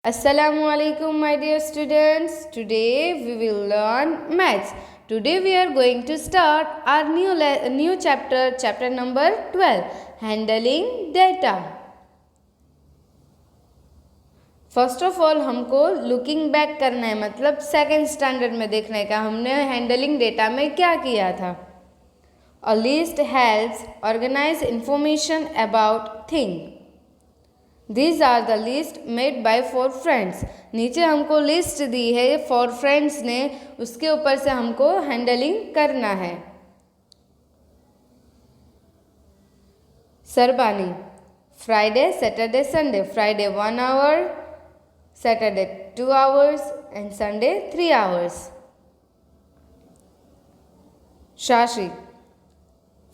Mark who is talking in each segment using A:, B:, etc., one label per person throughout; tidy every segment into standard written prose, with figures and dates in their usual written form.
A: Assalamu alaikum, my dear students. Today we will learn maths. Today we are going to start our new chapter number 12, handling data. First of all हमको looking back करना है, मतलब second standard में देखने का हमने handling data में क्या किया था. A list helps organise information about thing. These are the list made by 4 friends. नीचे हमको लिस्ट दी है 4 फ्रेंड्स ने, उसके ऊपर से हमको हैंडलिंग करना है. Sarbani, Friday Saturday Sunday. Friday 1 hour, Saturday 2 hours and Sunday 3 hours. Shashi,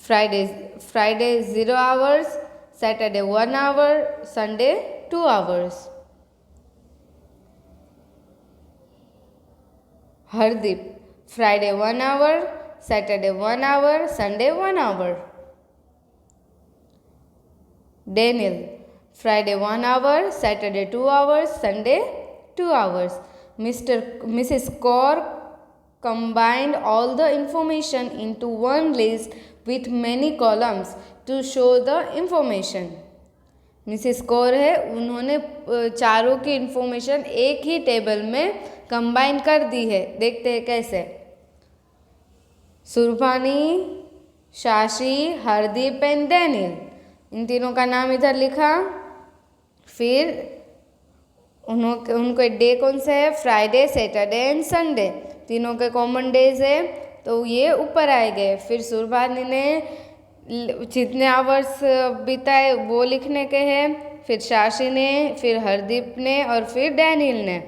A: Friday 0 hours, Saturday 1 hour, Sunday 2 hours. Hardeep, Friday 1 hour, Saturday 1 hour, Sunday 1 hour. Daniel, Friday 1 hour, Saturday 2 hours, Sunday 2 hours. Mrs. Kaur combined all the information into one list with many columns to show the information. Mrs Kaur है, उन्होंने चारों की information एक ही table में combine कर दी है. देखते हैं कैसे. सुरभानी, शाशी, हरदीप एंड डैनियल, इन तीनों का नाम इधर लिखा. फिर उनको डे कौन से है? फ्राइडे सैटरडे एंड संडे, तीनों के कॉमन डेज है तो ये ऊपर आए गए. फिर सुरभानी ने जितने आवर्स बिताए वो लिखने के हैं, फिर शाशी ने, फिर हरदीप ने और फिर डैनियल ने.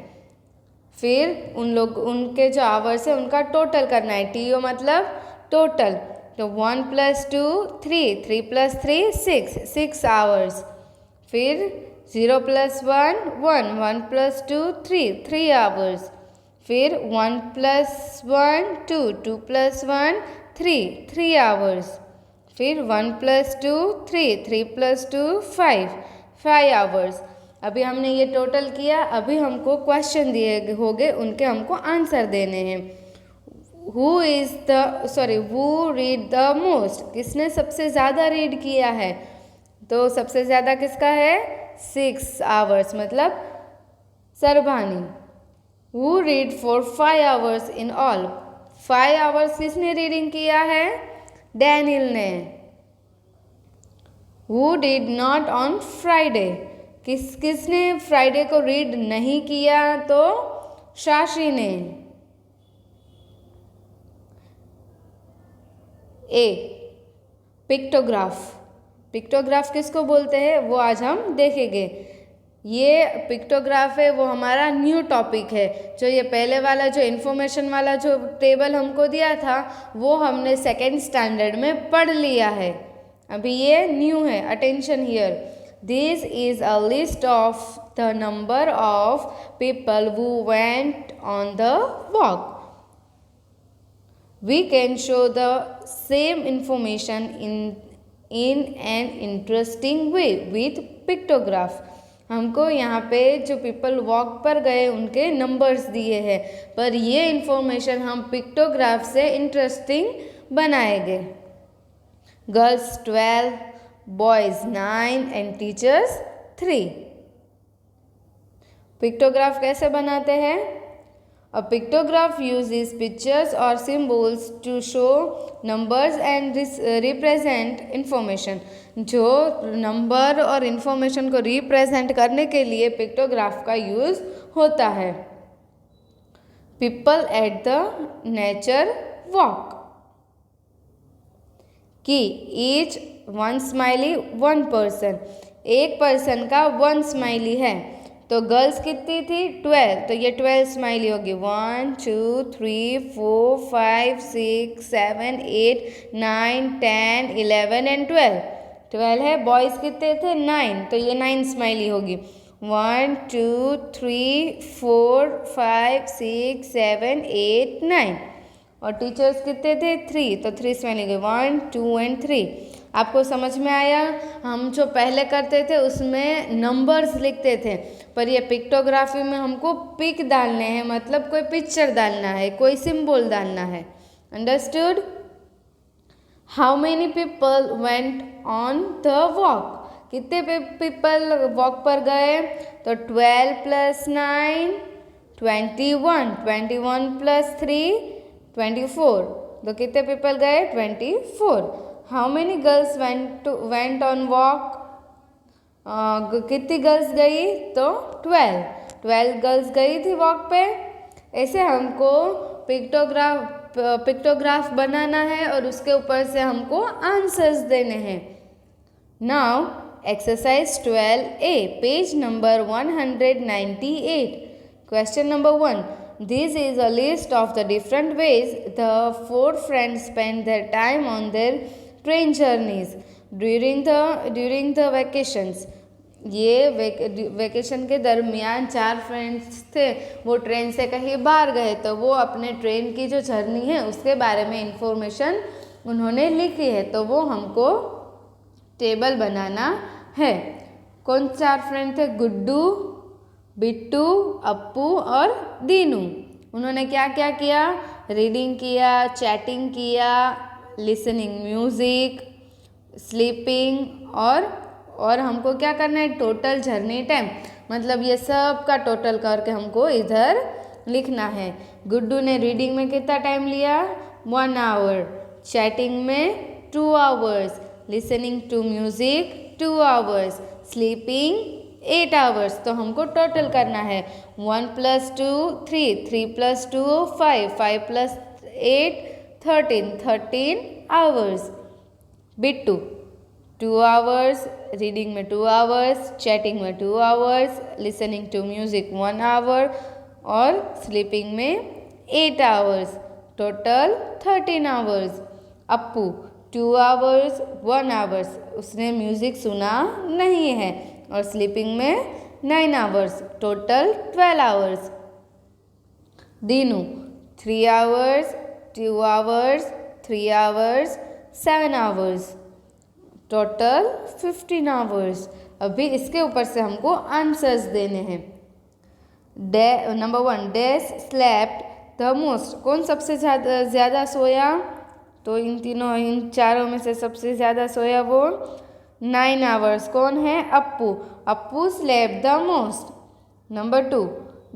A: फिर उनके जो आवर्स है उनका टोटल करना है. टीओ मतलब टोटल. तो 1 + 2 3, 3 + 3 6 आवर्स. फिर 0 + 1 1, 1 + 2 3 आवर्स. फिर 1 + 1 2, 2 + 1 3 आवर्स. फिर 1 + 2 3, 3 + 2 5 आवर्स. अभी हमने ये टोटल किया. अभी हमको क्वेश्चन दिए होंगे, उनके हमको आंसर देने हैं. हु रीड द मोस्ट, किसने सबसे ज़्यादा रीड किया है? तो सबसे ज़्यादा किसका है? 6 आवर्स, मतलब Sarbhani. Who read for 5 hours in all, 5 hours किसने रीडिंग किया है? डैनियल ने. Who did not on Friday, किसने फ्राइडे को रीड नहीं किया? तो शाशी ने. ए, पिक्टोग्राफ किसको बोलते हैं वो आज हम देखेंगे. ये पिक्टोग्राफ है, वो हमारा न्यू टॉपिक है. जो ये पहले वाला जो इन्फॉर्मेशन वाला जो टेबल हमको दिया था वो हमने सेकेंड स्टैंडर्ड में पढ़ लिया है. अभी ये न्यू है. Attention here. This is a list of the number of people who went on the walk. We can show the same information in an interesting way with pictograph. हमको यहाँ पे जो पीपल वॉक पर गए उनके numbers दिए हैं, पर ये इन्फॉर्मेशन हम पिक्टोग्राफ से इंटरेस्टिंग बनाएंगे. Girls 12, boys 9 and teachers 3. Pictograph कैसे बनाते हैं? A pictograph uses pictures or symbols to show numbers and represent information. जो नंबर और इन्फॉर्मेशन को रिप्रेजेंट करने के लिए पिक्टोग्राफ का यूज़ होता है. People at the nature walk. की ईच 1 स्माइली 1 पर्सन, एक पर्सन का 1 स्माइली है. तो गर्ल्स कितनी थी? 12, तो ये 12 स्माइली होगी. 1 2 3 4 5 6 7 8 9 10 11 एंड 12 है. बॉयज़ कितने थे? 9, तो ये 9 स्माइली होगी. 1 2 3 4 5 6 7 8 9. और टीचर्स कितने थे? 3, तो 3 स्माइली होगी. 1 2 एंड 3. आपको समझ में आया? हम जो पहले करते थे उसमें नंबर्स लिखते थे, पर ये पिक्टोग्राफी में हमको पिक डालने हैं, मतलब कोई पिक्चर डालना है, कोई सिंबल डालना है। Understood? How many people went on the walk? कितने पीपल वॉक पर गए? तो 12 + 9 21, 21 + 3 24, तो कितने पीपल गए? 24। How many girls went on walk? कितनी गर्ल्स गई? तो 12 गर्ल्स गई थी वॉक पे। ऐसे हमको पिक्टोग्राफ बनाना है और उसके ऊपर से हमको आंसर्स देने हैं। Now exercise 12A, page number 198। Question number 1. This is a list of the different ways the 4 friends spent their time on their train journeys during the vacations. ये वेकेशन के दरमियान 4 फ्रेंड्स थे, वो ट्रेन से कहीं बाहर गए, तो वो अपने ट्रेन की जो जर्नी है उसके बारे में इंफॉर्मेशन उन्होंने लिखी है, तो वो हमको टेबल बनाना है। कौन 4 फ्रेंड थे? गुड्डू, बिट्टू, अप्पू और दीनू। उन्होंने क्या क्या किया? रीडिंग किया, चैटिंग किया, लिसनिंग म्यूज़िक, स्लीपिंग और हमको क्या करना है? टोटल जर्नी टाइम, मतलब ये सब का टोटल करके हमको इधर लिखना है। गुड्डू ने रीडिंग में कितना टाइम लिया? 1 आवर, चैटिंग में 2 hours, listening to music 2 hours, sleeping 8 hours. तो हमको टोटल करना है। 1 + 2 3, 3 + 2 5, 5 + 8 13 आवर्स। बिट्टू 2 आवर्स, रीडिंग में 2 आवर्स, चैटिंग में 2 hours, listening to music 1 hour और स्लीपिंग में 8 hours, total 13 hours. Appu 2 hours 1 hours, उसने म्यूज़िक सुना नहीं है, और स्लीपिंग में 9 hours, total 12 hours. Dinu 3 hours 2 hours 3 hours 7 hours, total 15 hours. अभी इसके ऊपर से हमको आंसर्स देने हैं। Number 1, dash slept the most? कौन सबसे ज़्यादा सोया? तो इन चारों में से सबसे ज़्यादा सोया वो 9 आवर्स। कौन है? Appu slept the most. Number 2,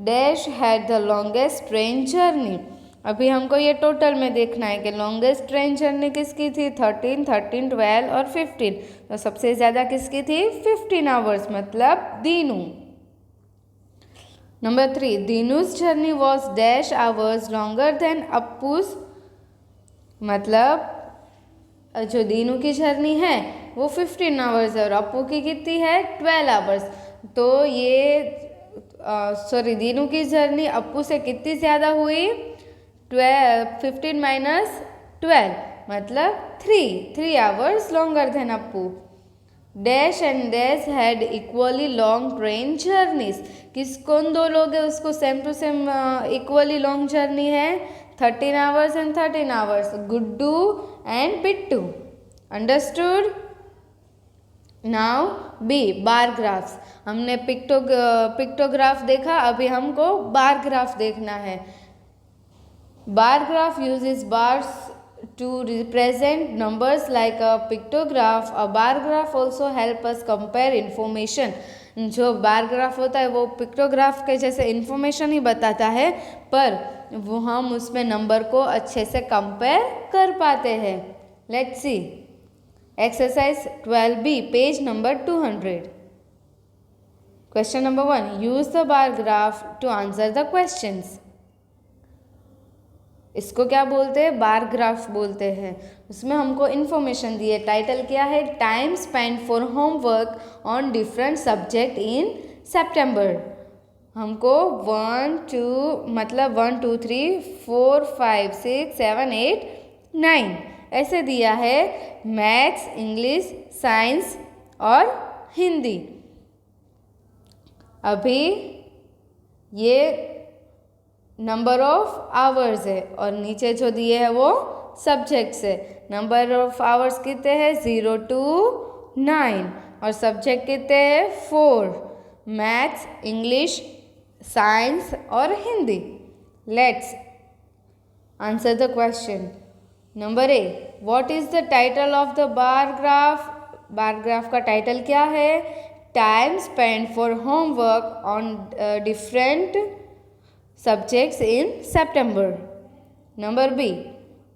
A: dash had the longest train journey? अभी हमको ये टोटल में देखना है कि लॉन्गेस्ट ट्रेन जर्नी किसकी थी? 13, 12 और 15। तो सबसे ज़्यादा किसकी थी? 15 आवर्स, मतलब Dinu. Number 3, Dinu's journey was dash hours longer than Appu's? मतलब जो दीनू की जर्नी है वो 15 आवर्स है और अप्पू की कितनी है? 12 आवर्स। तो ये दीनू की जर्नी अप्पू से कितनी ज़्यादा हुई? 15 - 12, मतलब 3 hours longer than Appu. Dash and dash had equally long train journeys? कौन 2 लोग हैं उसको same to same equally long journey है? 13 hours and 13 hours, Guddu and Bittu. Understood? Now B, bar graphs. हमने पिक्टोग्राफ देखा, अभी हमको बार ग्राफ देखना है। Bar graph uses bars to represent numbers like a pictograph. A bar graph also help us compare information. जो bar graph होता है वो पिक्टोग्राफ के जैसे इन्फॉर्मेशन ही बताता है, पर वो हम उसमें नंबर को अच्छे से कंपेयर कर पाते हैं। Let's see exercise 12B, page number 200। Question number 1, use the bar graph to answer the questions. इसको क्या बोलते हैं? बार ग्राफ बोलते हैं। उसमें हमको इन्फॉर्मेशन दी है। टाइटल क्या है? Time spend for homework on different subject in September. हमको 1 2 3 4 5 6 7 8 9 ऐसे दिया है, मैथ्स, इंग्लिश, साइंस और हिंदी। अभी ये नंबर ऑफ आवर्स है और नीचे जो दिए है वो सब्जेक्ट्स है। नंबर ऑफ आवर्स कितने हैं 0 to 9 और सब्जेक्ट कितने हैं 4, मैथ्स, इंग्लिश, साइंस और Hindi. Let's answer the question. Number A, what is the title of the bar graph? Bar graph का टाइटल क्या है? Time spend for homework on different subjects in September. Number B,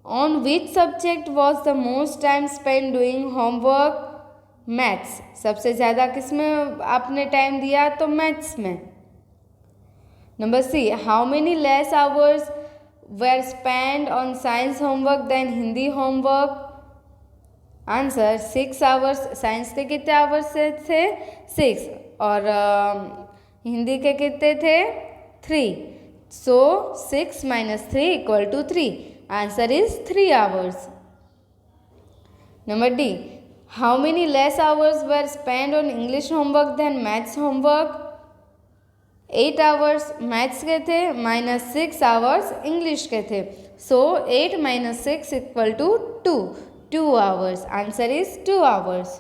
A: on which subject was the most time spent doing homework? Maths. सबसे ज़्यादा किस में आपने time दिया? तो मैथ्स में। Number C, how many less hours were spent on science homework than Hindi homework? Answer 6 hours. Science के कितने आवर्स थे? 6 और हिंदी के कितने थे? 3। So 6 minus 3 equal to 3. Answer is 3 hours. Number D, how many less hours were spent on English homework than maths homework? 8 hours maths के थे minus 6 hours English के थे। So 8 minus 6 equal to 2 hours. Answer is 2 hours.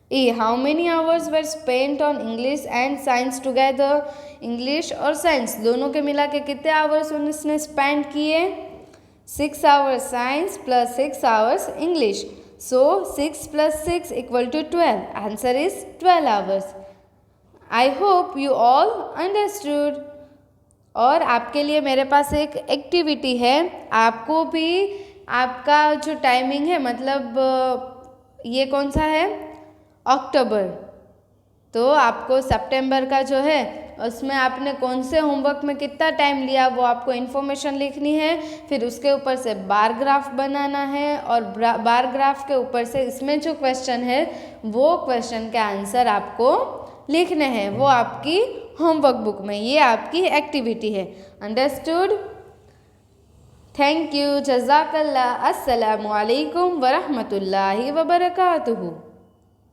A: E, how many hours were spent on English and science together? English और science दोनों के मिला के कितने आवर्स उसने स्पेंड किए? 6 hours science plus 6 hours English. So 6 + 6 = 12. Answer is 12 hours. I hope you all understood. और आपके लिए मेरे पास एक एक्टिविटी है। आपको भी आपका जो टाइमिंग है, मतलब ये कौन सा है? अक्टूबर। तो आपको सितंबर का जो है उसमें आपने कौन से होमवर्क में कितना टाइम लिया वो आपको इन्फॉर्मेशन लिखनी है। फिर उसके ऊपर से बार ग्राफ बनाना है और बार ग्राफ के ऊपर से इसमें जो क्वेश्चन है वो क्वेश्चन के आंसर आपको लिखने हैं। वो आपकी होमवर्क बुक में, ये आपकी एक्टिविटी है। अंडरस्टूड? Thank you. जज़ाकल्लाह। अस्सलामु अलैकुम वरहमतुल्लाहि वबरकातुहू।